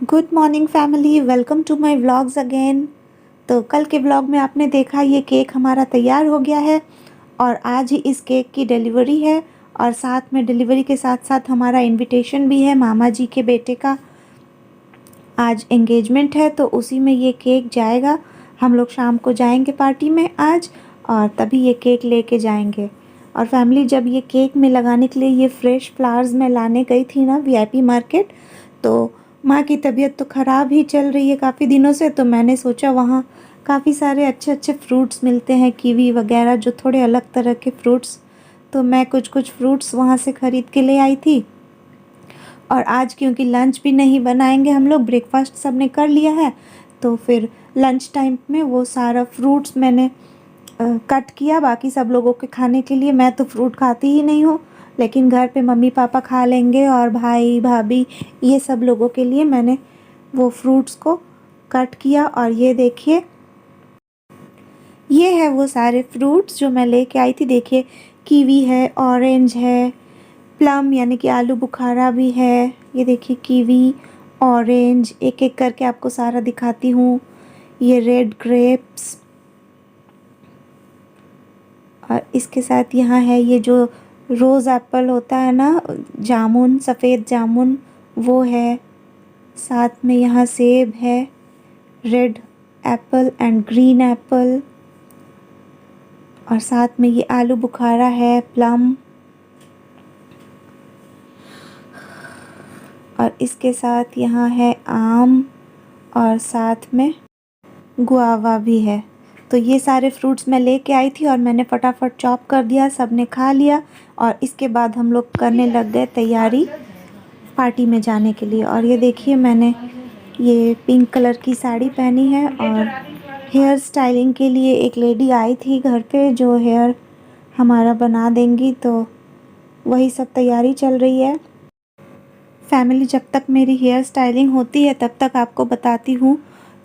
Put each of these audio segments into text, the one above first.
Good morning family, welcome to my vlogs again. तो कल के व्लॉग में आपने देखा ये केक हमारा तैयार हो गया है और आज ही इस केक की डिलीवरी है और साथ में डिलीवरी के साथ साथ हमारा इनविटेशन भी है। मामा जी के बेटे का आज एंगेजमेंट है तो उसी में ये केक जाएगा। हम लोग शाम को जाएंगे पार्टी में आज और तभी ये केक लेके जाएंगे। और फैमिली, जब ये केक में लगाने के लिए ये फ्रेश फ्लावर्स मैं लाने गई थी ना वीआईपी मार्केट, तो माँ की तबीयत तो ख़राब ही चल रही है काफ़ी दिनों से। तो मैंने सोचा वहाँ काफ़ी सारे अच्छे अच्छे फ्रूट्स मिलते हैं, कीवी वगैरह, जो थोड़े अलग तरह के फ्रूट्स। तो मैं कुछ कुछ फ्रूट्स वहाँ से ख़रीद के ले आई थी। और आज क्योंकि लंच भी नहीं बनाएंगे हम लोग, ब्रेकफास्ट सब ने कर लिया है, तो फिर लंच टाइम में वो सारा फ्रूट्स मैंने कट किया बाकी सब लोगों के खाने के लिए। मैं तो फ्रूट खाती ही नहीं हूँ, लेकिन घर पे मम्मी पापा खा लेंगे और भाई भाभी, ये सब लोगों के लिए मैंने वो फ्रूट्स को कट किया। और ये देखिए, ये है वो सारे फ्रूट्स जो मैं लेके आई थी। देखिए, कीवी है, ऑरेंज है, प्लम यानी कि आलू बुखारा भी है। ये देखिए, कीवी, ऑरेंज, एक एक करके आपको सारा दिखाती हूँ। ये रेड ग्रेप्स, और इसके साथ यहाँ है ये जो रोज़ एप्पल होता है ना, जामुन, सफ़ेद जामुन, वो है। साथ में यहाँ सेब है, red Apple and green Apple. और साथ में ये आलू बुखारा है, प्लम। और इसके साथ यहाँ है आम और साथ में गुआवा भी है। तो ये सारे फ्रूट्स मैं लेके आई थी और मैंने फटाफट चॉप कर दिया, सब ने खा लिया। और इसके बाद हम लोग करने लग गए तैयारी पार्टी में जाने के लिए। और ये देखिए, मैंने ये पिंक कलर की साड़ी पहनी है और हेयर स्टाइलिंग के लिए एक लेडी आई थी घर पे जो हेयर हमारा बना देंगी, तो वही सब तैयारी चल रही है। फैमिली, जब तक मेरी हेयर स्टाइलिंग होती है तब तक आपको बताती हूँ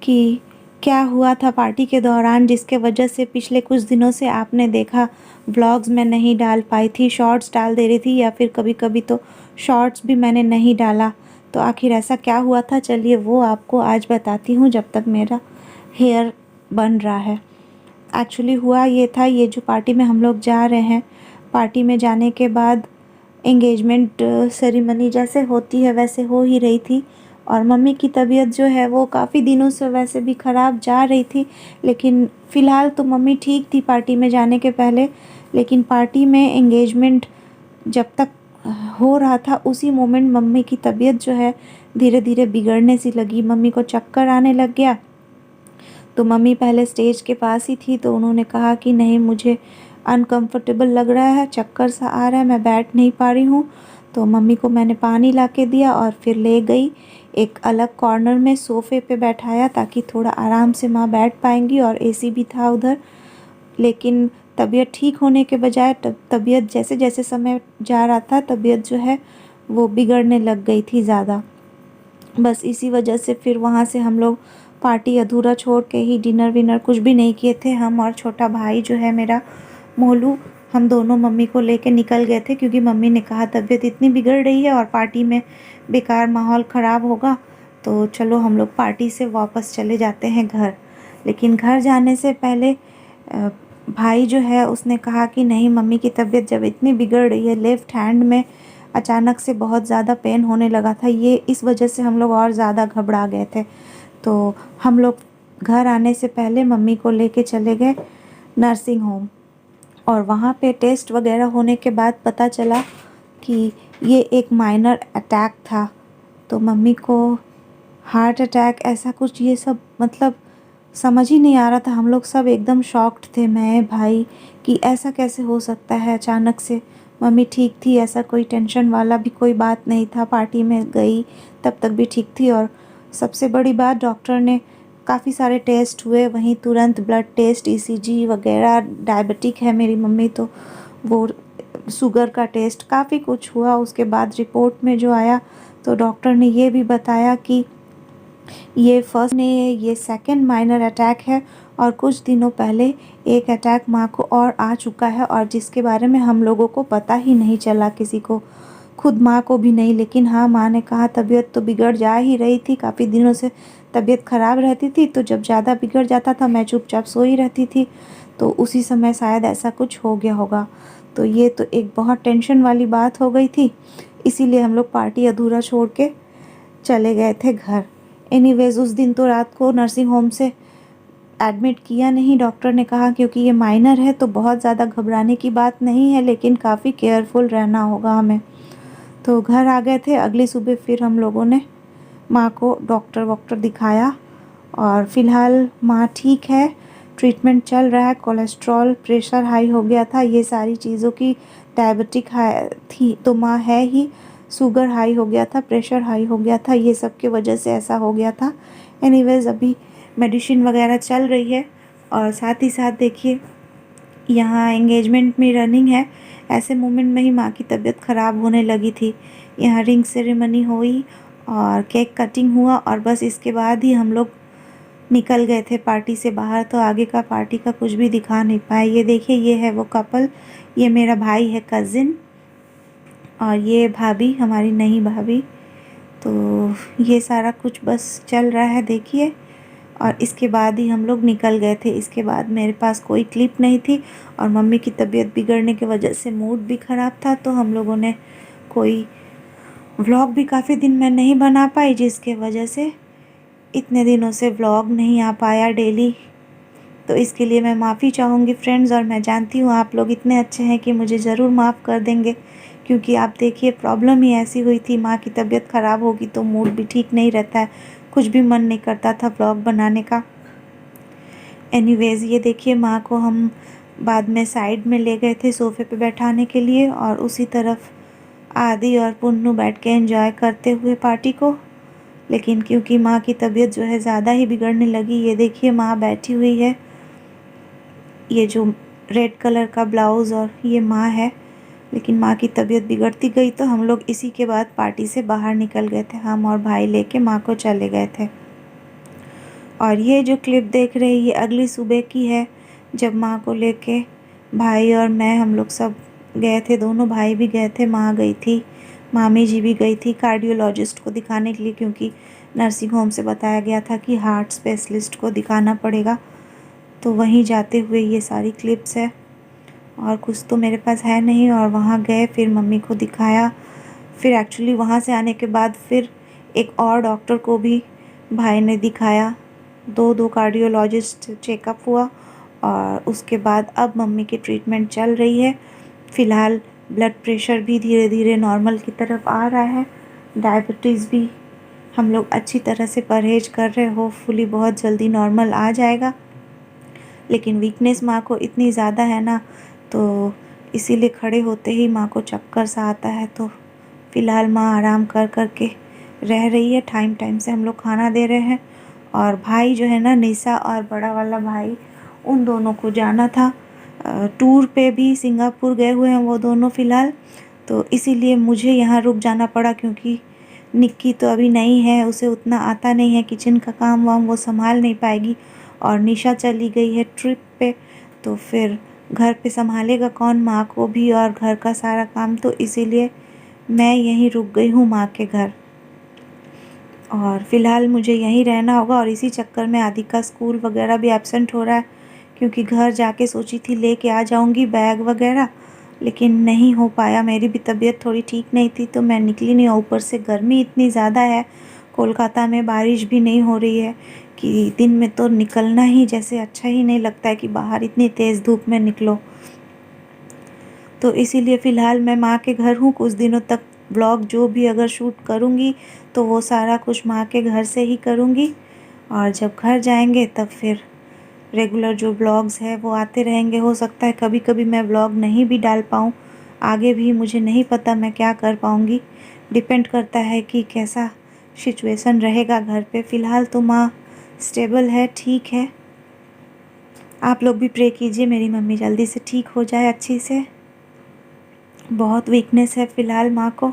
कि क्या हुआ था पार्टी के दौरान, जिसके वजह से पिछले कुछ दिनों से आपने देखा व्लॉग्स मैं नहीं डाल पाई थी, शॉर्ट्स डाल दे रही थी या फिर कभी कभी तो शॉर्ट्स भी मैंने नहीं डाला। तो आखिर ऐसा क्या हुआ था, चलिए वो आपको आज बताती हूँ जब तक मेरा हेयर बन रहा है। एक्चुअली हुआ ये था, ये जो पार्टी में हम लोग जा रहे हैं, पार्टी में जाने के बाद एंगेजमेंट सेरेमनी जैसे होती है वैसे हो ही रही थी। और मम्मी की तबीयत जो है वो काफ़ी दिनों से वैसे भी ख़राब जा रही थी, लेकिन फ़िलहाल तो मम्मी ठीक थी पार्टी में जाने के पहले। लेकिन पार्टी में एंगेजमेंट जब तक हो रहा था उसी मोमेंट मम्मी की तबीयत जो है धीरे धीरे बिगड़ने सी लगी। मम्मी को चक्कर आने लग गया। तो मम्मी पहले स्टेज के पास ही थी, तो उन्होंने कहा कि नहीं, मुझे अनकंफर्टेबल लग रहा है, चक्कर सा आ रहा है, मैं बैठ नहीं पा रही हूँ। तो मम्मी को मैंने पानी ला के दिया और फिर ले गई एक अलग कॉर्नर में सोफ़े पे बैठाया ताकि थोड़ा आराम से माँ बैठ पाएंगी, और एसी भी था उधर। लेकिन तबीयत ठीक होने के बजाय तबीयत जैसे जैसे समय जा रहा था, तबीयत जो है वो बिगड़ने लग गई थी ज़्यादा। बस इसी वजह से फिर वहाँ से हम लोग पार्टी अधूरा छोड़ के ही डिनर विनर कुछ भी नहीं किए थे। हम और छोटा भाई जो है मेरा, मोलू, हम दोनों मम्मी को लेके निकल गए थे क्योंकि मम्मी ने कहा तबीयत इतनी बिगड़ रही है और पार्टी में बेकार माहौल ख़राब होगा, तो चलो हम लोग पार्टी से वापस चले जाते हैं घर। लेकिन घर जाने से पहले भाई जो है उसने कहा कि नहीं, मम्मी की तबीयत जब इतनी बिगड़ रही है, लेफ़्ट हैंड में अचानक से बहुत ज़्यादा पेन होने लगा था, ये इस वजह से हम लोग और ज़्यादा घबरा गए थे। तो हम लोग घर आने से पहले मम्मी को लेके चले गए नर्सिंग होम, और वहाँ पे टेस्ट वगैरह होने के बाद पता चला कि ये एक माइनर अटैक था। तो मम्मी को हार्ट अटैक ऐसा कुछ, ये सब मतलब समझ ही नहीं आ रहा था। हम लोग सब एकदम शॉक्ड थे, मैं भाई, कि ऐसा कैसे हो सकता है अचानक से। मम्मी ठीक थी, ऐसा कोई टेंशन वाला भी कोई बात नहीं था। पार्टी में गई तब तक भी ठीक थी। और सबसे बड़ी बात, डॉक्टर ने काफ़ी सारे टेस्ट हुए वहीं तुरंत, ब्लड टेस्ट, ईसीजी वगैरह, डायबिटिक है मेरी मम्मी तो वो शुगर का टेस्ट, काफ़ी कुछ हुआ। उसके बाद रिपोर्ट में जो आया तो डॉक्टर ने ये भी बताया कि ये फर्स्ट ने ये सेकंड माइनर अटैक है, और कुछ दिनों पहले एक अटैक माँ को और आ चुका है, और जिसके बारे में हम लोगों को पता ही नहीं चला किसी को। खुद माँ को भी नहीं, लेकिन हाँ माँ ने कहा तबीयत तो बिगड़ जा ही रही थी, काफ़ी दिनों से तबीयत ख़राब रहती थी, तो जब ज़्यादा बिगड़ जाता था मैं चुपचाप सो ही रहती थी, तो उसी समय शायद ऐसा कुछ हो गया होगा। तो ये तो एक बहुत टेंशन वाली बात हो गई थी, इसीलिए हम लोग पार्टी अधूरा छोड़ के चले गए थे घर। एनीवेज़ उस दिन तो रात को नर्सिंग होम से एडमिट किया नहीं, डॉक्टर ने कहा क्योंकि ये माइनर है तो बहुत ज़्यादा घबराने की बात नहीं है, लेकिन काफ़ी केयरफुल रहना होगा हमें। तो घर आ गए थे। अगली सुबह फिर हम लोगों ने माँ को डॉक्टर वॉक्टर दिखाया और फ़िलहाल माँ ठीक है, ट्रीटमेंट चल रहा है। कोलेस्ट्रॉल, प्रेशर हाई हो गया था, ये सारी चीज़ों की, डायबिटिक हाई थी तो माँ है ही, शुगर हाई हो गया था, प्रेशर हाई हो गया था, ये सब की वजह से ऐसा हो गया था। एनीवेज़ अभी मेडिसिन वगैरह चल रही है और साथ ही साथ देखिए यहाँ एंगेजमेंट में रनिंग है। ऐसे मोमेंट में ही माँ की तबीयत ख़राब होने लगी थी। यहाँ रिंग सेरेमनी हुई और केक कटिंग हुआ और बस इसके बाद ही हम लोग निकल गए थे पार्टी से बाहर, तो आगे का पार्टी का कुछ भी दिखा नहीं पाए। ये देखिए ये है वो कपल, ये मेरा भाई है कज़िन और ये भाभी हमारी नई भाभी। तो ये सारा कुछ बस चल रहा है देखिए, और इसके बाद ही हम लोग निकल गए थे। इसके बाद मेरे पास कोई क्लिप नहीं थी और मम्मी की तबीयत बिगड़ने की वजह से मूड भी ख़राब था, तो हम लोगों ने कोई व्लॉग भी काफ़ी दिन में नहीं बना पाई, जिसके वजह से इतने दिनों से व्लॉग नहीं आ पाया डेली। तो इसके लिए मैं माफ़ी चाहूँगी फ्रेंड्स, और मैं जानती हूँ आप लोग इतने अच्छे हैं कि मुझे ज़रूर माफ़ कर देंगे, क्योंकि आप देखिए प्रॉब्लम ही ऐसी हुई थी। माँ की तबीयत ख़राब होगी तो मूड भी ठीक नहीं रहता है, कुछ भी मन नहीं करता था व्लॉग बनाने का। एनीवेज़ ये देखिए माँ को हम बाद में साइड में ले गए थे सोफ़े पे बैठाने के लिए, और उसी तरफ आदि और पुन्नू बैठ के एंजॉय करते हुए पार्टी को। लेकिन क्योंकि माँ की तबीयत जो है ज़्यादा ही बिगड़ने लगी, ये देखिए माँ बैठी हुई है, ये जो रेड कलर का ब्लाउज़, और ये माँ है। लेकिन माँ की तबीयत बिगड़ती गई तो हम लोग इसी के बाद पार्टी से बाहर निकल गए थे। हम और भाई लेके माँ को चले गए थे। और ये जो क्लिप देख रहे हैं ये अगली सुबह की है, जब माँ को लेके भाई और मैं हम लोग सब गए थे। दोनों भाई भी गए थे, माँ गई थी, मामी जी भी गई थी कार्डियोलॉजिस्ट को दिखाने के लिए, क्योंकि नर्सिंग होम से बताया गया था कि हार्ट स्पेशलिस्ट को दिखाना पड़ेगा। तो वहीं जाते हुए ये सारी क्लिप्स है, और कुछ तो मेरे पास है नहीं। और वहाँ गए, फिर मम्मी को दिखाया, फिर एक्चुअली वहाँ से आने के बाद फिर एक और डॉक्टर को भी भाई ने दिखाया। दो कार्डियोलॉजिस्ट चेकअप हुआ, और उसके बाद अब मम्मी की ट्रीटमेंट चल रही है। फ़िलहाल ब्लड प्रेशर भी धीरे धीरे नॉर्मल की तरफ आ रहा है, डायबिटीज़ भी हम लोग अच्छी तरह से परहेज कर रहे, होपफुली बहुत जल्दी नॉर्मल आ जाएगा। लेकिन वीकनेस माँ को इतनी ज़्यादा है ना, तो इसीलिए खड़े होते ही माँ को चक्कर सा आता है। तो फ़िलहाल माँ आराम कर कर के रह रही है, टाइम टाइम से हम लोग खाना दे रहे हैं। और भाई जो है ना, निशा और बड़ा वाला भाई, उन दोनों को जाना था टूर पे, भी सिंगापुर गए हुए हैं वो दोनों फ़िलहाल। तो इसीलिए मुझे यहाँ रुक जाना पड़ा, क्योंकि निक्की तो अभी नई है, उसे उतना आता नहीं है, किचन का काम वाम वो संभाल नहीं पाएगी। और निशा चली गई है ट्रिप पे, तो फिर घर पे संभालेगा कौन माँ को भी और घर का सारा काम। तो इसीलिए मैं यहीं रुक गई हूँ माँ के घर, और फ़िलहाल मुझे यहीं रहना होगा। और इसी चक्कर में आदि का स्कूल वगैरह भी एब्सेंट हो रहा है, क्योंकि घर जाके सोची थी लेके आ जाऊंगी बैग वगैरह, लेकिन नहीं हो पाया। मेरी भी तबीयत थोड़ी ठीक नहीं थी तो मैं निकली नहीं, और ऊपर से गर्मी इतनी ज़्यादा है, कोलकाता में बारिश भी नहीं हो रही है कि दिन में तो निकलना ही जैसे अच्छा ही नहीं लगता है कि बाहर इतनी तेज़ धूप में निकलो। तो इसीलिए फ़िलहाल मैं माँ के घर हूँ। कुछ दिनों तक ब्लॉग जो भी अगर शूट करूँगी तो वो सारा कुछ माँ के घर से ही करूँगी, और जब घर जाएंगे तब फिर रेगुलर जो ब्लॉग्स है वो आते रहेंगे। हो सकता है कभी कभी मैं ब्लॉग नहीं भी डाल पाऊँ आगे भी, मुझे नहीं पता मैं क्या कर पाऊँगी, डिपेंड करता है कि कैसा सिचुएशन रहेगा घर पे। फ़िलहाल तो माँ स्टेबल है, ठीक है। आप लोग भी प्रे कीजिए मेरी मम्मी जल्दी से ठीक हो जाए अच्छी से, बहुत वीकनेस है फ़िलहाल माँ को।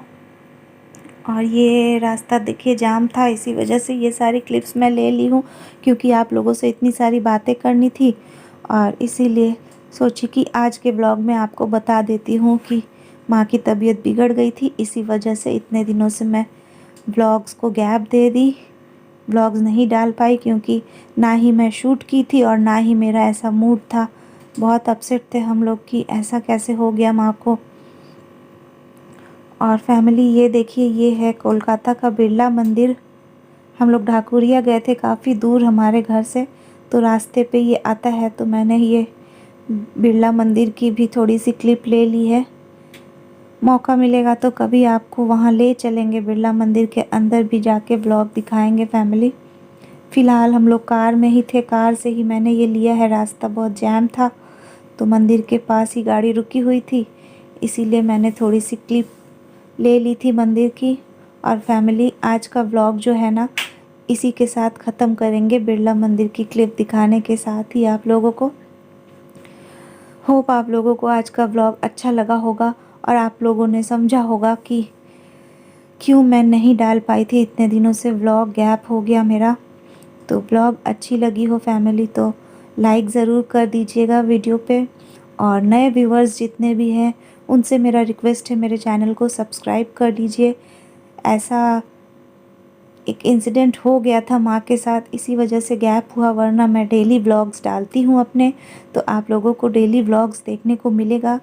और ये रास्ता देखिए जाम था, इसी वजह से ये सारी क्लिप्स मैं ले ली हूँ, क्योंकि आप लोगों से इतनी सारी बातें करनी थी, और इसीलिए सोची कि आज के ब्लॉग में आपको बता देती हूँ कि माँ की तबीयत बिगड़ गई थी, इसी वजह से इतने दिनों से मैं व्लॉग्स को गैप दे दी, व्लॉग्स नहीं डाल पाई, क्योंकि ना ही मैं शूट की थी और ना ही मेरा ऐसा मूड था। बहुत अपसेट थे हम लोग कि ऐसा कैसे हो गया माँ को। और फैमिली ये देखिए, ये है कोलकाता का बिरला मंदिर। हम लोग ढाकुरिया गए थे, काफ़ी दूर हमारे घर से, तो रास्ते पे ये आता है, तो मैंने ये बिरला मंदिर की भी थोड़ी सी क्लिप ले ली है। मौका मिलेगा तो कभी आपको वहाँ ले चलेंगे, बिरला मंदिर के अंदर भी जाके व्लॉग दिखाएंगे फैमिली। फ़िलहाल हम लोग कार में ही थे, कार से ही मैंने ये लिया है। रास्ता बहुत जैम था, तो मंदिर के पास ही गाड़ी रुकी हुई थी, इसीलिए मैंने थोड़ी सी क्लिप ले ली थी मंदिर की। और फैमिली आज का व्लॉग जो है ना, इसी के साथ ख़त्म करेंगे, बिरला मंदिर की क्लिप दिखाने के साथ ही आप लोगों को। होप आप लोगों को आज का व्लॉग अच्छा लगा होगा और आप लोगों ने समझा होगा कि क्यों मैं नहीं डाल पाई थी इतने दिनों से, व्लॉग गैप हो गया मेरा। तो व्लॉग अच्छी लगी हो फैमिली तो लाइक ज़रूर कर दीजिएगा वीडियो पे, और नए व्यूवर्स जितने भी हैं उनसे मेरा रिक्वेस्ट है, मेरे चैनल को सब्सक्राइब कर लीजिए। ऐसा एक इंसिडेंट हो गया था माँ के साथ, इसी वजह से गैप हुआ, वरना मैं डेली व्लॉग्स डालती हूँ अपने, तो आप लोगों को डेली व्लॉग्स देखने को मिलेगा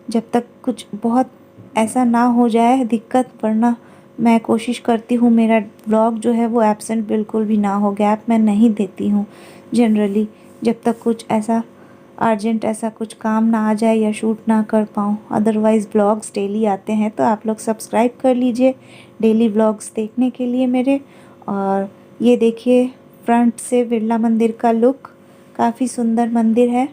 जब तक कुछ बहुत ऐसा ना हो जाए दिक्कत। वरना मैं कोशिश करती हूँ मेरा व्लॉग जो है वो एब्सेंट बिल्कुल भी ना हो, गैप मैं नहीं देती हूँ जनरली, जब तक कुछ ऐसा अर्जेंट ऐसा कुछ काम ना आ जाए या शूट ना कर पाऊँ। अदरवाइज़ व्लॉग्स डेली आते हैं, तो आप लोग सब्सक्राइब कर लीजिए डेली व्लॉग्स देखने के लिए मेरे। और ये देखिए फ्रंट से बिरला मंदिर का लुक, काफ़ी सुंदर मंदिर है।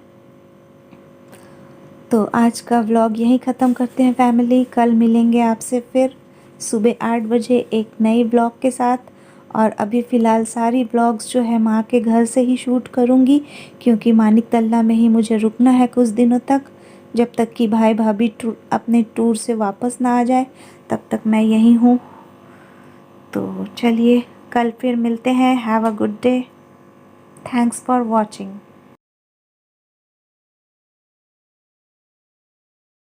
तो आज का व्लॉग यहीं ख़त्म करते हैं फैमिली, कल मिलेंगे आपसे फिर सुबह 8 बजे एक नई व्लॉग के साथ। और अभी फ़िलहाल सारी व्लॉग्स जो है माँ के घर से ही शूट करूँगी, क्योंकि मानिक तल्ला में ही मुझे रुकना है कुछ दिनों तक, जब तक कि भाई भाभी अपने टूर से वापस ना आ जाए, तब तक मैं यहीं हूँ। तो चलिए कल फिर मिलते हैं। Have a good day. Thanks for watching.